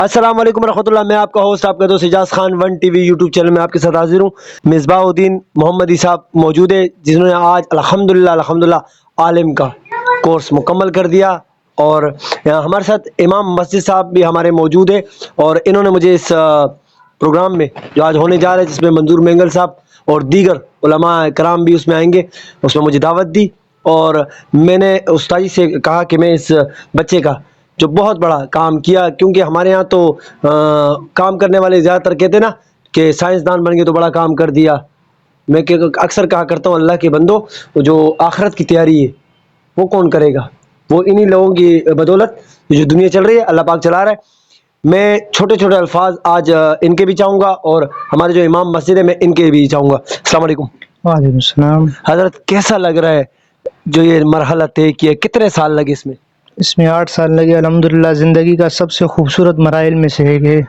السلام علیکم ورحمۃ اللہ. میں آپ کا ہوسٹ آپ کا دوست اجاز خان 1 TV یوٹیوب چینل میں آپ کے ساتھ حاضر ہوں. مصباح الدین محمدی صاحب موجود ہے جنہوں نے آج الحمدللہ عالم کا کورس مکمل کر دیا, اور ہمارے ساتھ امام مسجد صاحب بھی ہمارے موجود ہیں, اور انہوں نے مجھے اس پروگرام میں جو آج ہونے جا رہا ہے جس میں منظور مینگل صاحب اور دیگر علماء کرام بھی اس میں آئیں گے, اس میں مجھے دعوت دی. اور میں نے استاذی سے کہا کہ میں اس بچے کا جو بہت بڑا کام کیا, کیونکہ ہمارے یہاں تو کام کرنے والے زیادہ تر کہتے ہیں نا کہ سائنسدان بن گئے تو بڑا کام کر دیا. میں اکثر کہا کرتا ہوں اللہ کے بندو, جو آخرت کی تیاری ہے وہ کون کرے گا؟ وہ انہی لوگوں کی بدولت جو دنیا چل رہی ہے اللہ پاک چلا رہا ہے. میں چھوٹے چھوٹے الفاظ آج ان کے بھی چاہوں گا, اور ہمارے جو امام مسجد ہے میں ان کے بھی چاہوں گا. السلام علیکم. وعلیکم السلام. حضرت کیسا لگ رہا ہے جو یہ مرحلہ طے کیا؟ کتنے سال لگے اس میں؟ اس میں 8 سال لگے. الحمدللہ زندگی کا سب سے خوبصورت مراحل میں سے ایک ہے.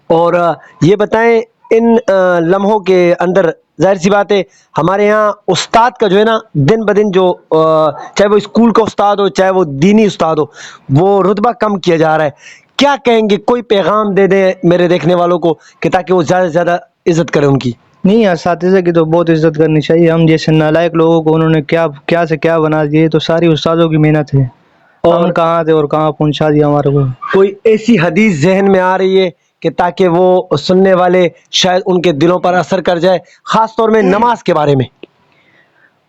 اور یہ بتائیں ان لمحوں کے اندر ظاہر سی بات ہے ہمارے یہاں استاد کا جو ہے نا دن بدن جو چاہے وہ اسکول کا استاد ہو چاہے وہ دینی استاد ہو, وہ رتبہ کم کیا جا رہا ہے. کیا کہیں گے؟ کوئی پیغام دے دیں میرے دیکھنے والوں کو کہ تاکہ وہ زیادہ سے زیادہ عزت کریں ان کی. نہیں, اساتذہ کی تو بہت عزت کرنی چاہیے. ہم جیسے نالائق لوگوں کو انہوں نے کیا سے کیا بنا دیے, تو ساری استادوں کی محنت ہے. اور ہم کہاں تھے اور کہاں پہنچا دیا ہمارے کو. کوئی ایسی حدیث ذہن میں آ رہی ہے کہ تاکہ وہ سننے والے شاید ان کے دلوں پر اثر کر جائے, خاص طور میں نماز کے بارے میں؟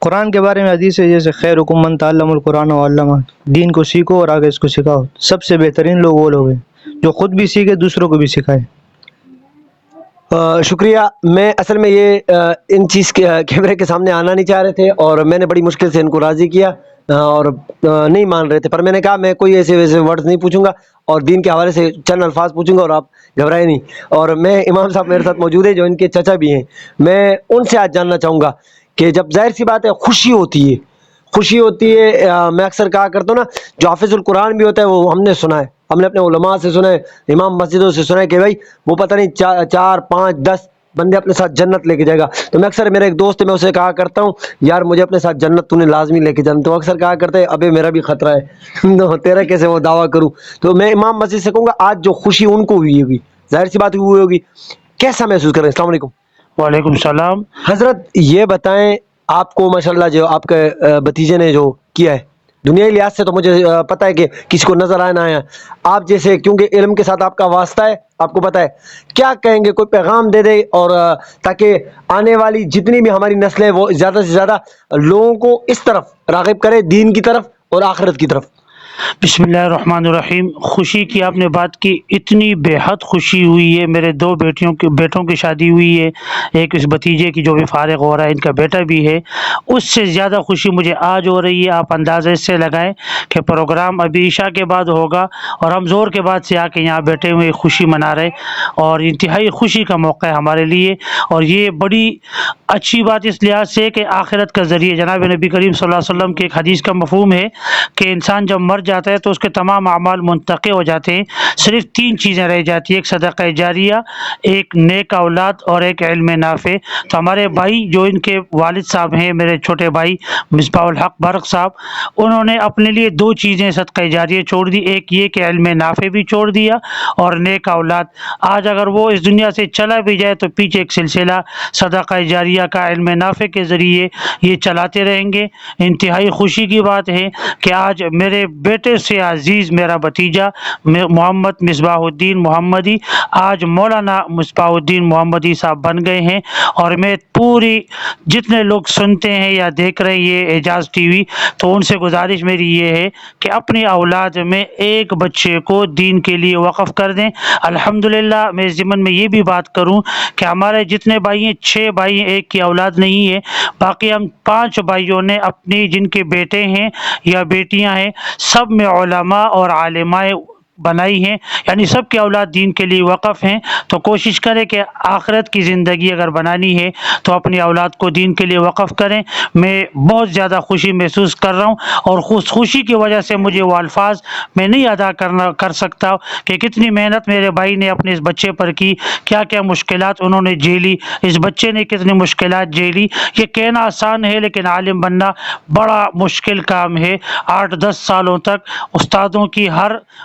قرآن کے بارے میں حدیث ہے جیسے خیرکم من تعلم القرآن وعلمہ. دین کو سیکھو اور آگے اس کو سکھاؤ. سب سے بہترین لوگ وہ لوگ ہیں جو خود بھی سیکھے دوسروں کو بھی سکھائے. شکریہ. میں اصل میں یہ ان چیز کے کیمرے کے سامنے آنا نہیں چاہ رہے تھے, اور میں نے بڑی مشکل سے ان کو راضی کیا, اور نہیں مان رہے تھے, پر میں نے کہا میں کوئی ایسے ویسے ورڈز نہیں پوچھوں گا, اور دین کے حوالے سے چند الفاظ پوچھوں گا, اور آپ گھبرائے نہیں. اور میں امام صاحب میرے ساتھ موجود ہیں جو ان کے چچا بھی ہیں. میں ان سے آج جاننا چاہوں گا کہ جب ظاہر سی بات ہے خوشی ہوتی ہے, میں اکثر کہا کرتا ہوں نا جو حافظ القرآن بھی ہوتا ہے وہ ہم نے سنا ہے, ہم نے اپنے علماء سے سنا ہے, امام مسجدوں سے سنا ہے کہ بھائی وہ پتہ نہیں 4 5 10 بندے اپنے ساتھ جنت لے کے جائے گا. تو میں اکثر, میرا ایک دوست ہے میں اسے کہا کرتا ہوں یار مجھے اپنے ساتھ جنت تو نے لازمی لے کے جانا, تو اکثر کہا کرتا ہے ابے میرا بھی خطرہ ہے تیرا کیسے وہ دعویٰ کروں. تو میں امام مسجد سے کہوں گا آج جو خوشی ان کو ہوئی ہوگی, ظاہر سی بات ہوئی ہوگی, کیسا محسوس کر رہے ہیں؟ السلام علیکم. وعلیکم السلام. حضرت یہ بتائیں آپ کو ماشاءاللہ جو آپ کے بھتیجے نے جو کیا ہے, دنیائی لحاظ سے تو مجھے پتہ ہے کہ کسی کو نظر آیا نہ آیا, آپ جیسے کیونکہ علم کے ساتھ آپ کا واسطہ ہے, آپ کو پتہ ہے, کیا کہیں گے؟ کوئی پیغام دے دے, اور تاکہ آنے والی جتنی بھی ہماری نسلیں وہ زیادہ سے زیادہ لوگوں کو اس طرف راغب کرے, دین کی طرف اور آخرت کی طرف. بسم اللہ الرحمن الرحیم. خوشی کی آپ نے بات کی, اتنی بے حد خوشی ہوئی ہے. میرے 2 بیٹوں کی شادی ہوئی ہے, ایک اس بھتیجے کی جو بھی فارغ ہو رہا ہے, ان کا بیٹا بھی ہے. اس سے زیادہ خوشی مجھے آج ہو رہی ہے. آپ اندازے سے لگائیں کہ پروگرام ابھی عشاء کے بعد ہوگا, اور ہم زور کے بعد سے آ کے یہاں بیٹھے ہوئے خوشی منا رہے, اور انتہائی خوشی کا موقع ہے ہمارے لیے. اور یہ بڑی اچھی بات اس لحاظ سے کہ آخرت کا ذریعہ جناب نبی کریم صلی اللہ علیہ وسلم کے ایک حدیث کا مفہوم ہے کہ انسان جب مر جاتا ہے تو اس کے تمام اعمال منتقل ہو جاتے ہیں, صرف 3 چیزیں رہ جاتی ہیں, ایک صدقہ جاریہ, ایک نیک اولاد, اور ایک علم نافع. تو ہمارے بھائی جو ان کے والد صاحب ہیں, میرے چھوٹے بھائی مصباح الحق برق صاحب, انہوں نے اپنے لیے 2 چیزیں صدقہ جاریہ چھوڑ دی. ایک یہ کہ علم نافع بھی چھوڑ دیا, اور نیک اولاد. آج اگر وہ اس دنیا سے چلا بھی جائے تو پیچھے ایک سلسلہ صدقہ جاریہ کا علم نافع کے ذریعے یہ چلاتے رہیں گے. انتہائی خوشی کی بات ہے کہ آج میرے بیٹے سے عزیز میرا بھتیجا محمد مصباح الدین محمدی آج مولانا مصباح الدین محمدی صاحب بن گئے ہیں. اور میں پوری جتنے لوگ سنتے ہیں یا دیکھ رہے ہیں یہ اعجاز ٹی وی, تو ان سے گزارش میری یہ ہے کہ اپنی اولاد میں ایک بچے کو دین کے لیے وقف کر دیں. الحمدللہ میں ضمن میں یہ بھی بات کروں کہ ہمارے جتنے بھائی ہیں, 6 بھائی ہیں, ایک کی اولاد نہیں ہے, باقی ہم 5 بھائیوں نے اپنی جن کے بیٹے ہیں یا بیٹیاں ہیں سب میں علماء اور عالماء بنائی ہیں, یعنی سب کے اولاد دین کے لیے وقف ہیں. تو کوشش کریں کہ آخرت کی زندگی اگر بنانی ہے تو اپنی اولاد کو دین کے لیے وقف کریں. میں بہت زیادہ خوشی محسوس کر رہا ہوں, اور خوشی کی وجہ سے مجھے وہ الفاظ میں نہیں ادا کر سکتا کہ کتنی محنت میرے بھائی نے اپنے اس بچے پر کی, کیا کیا مشکلات انہوں نے جھیلی, اس بچے نے کتنی مشکلات جھیلی. یہ کہنا آسان ہے لیکن عالم بننا بڑا مشکل کام ہے. 8 10 سالوں تک استادوں کی ہر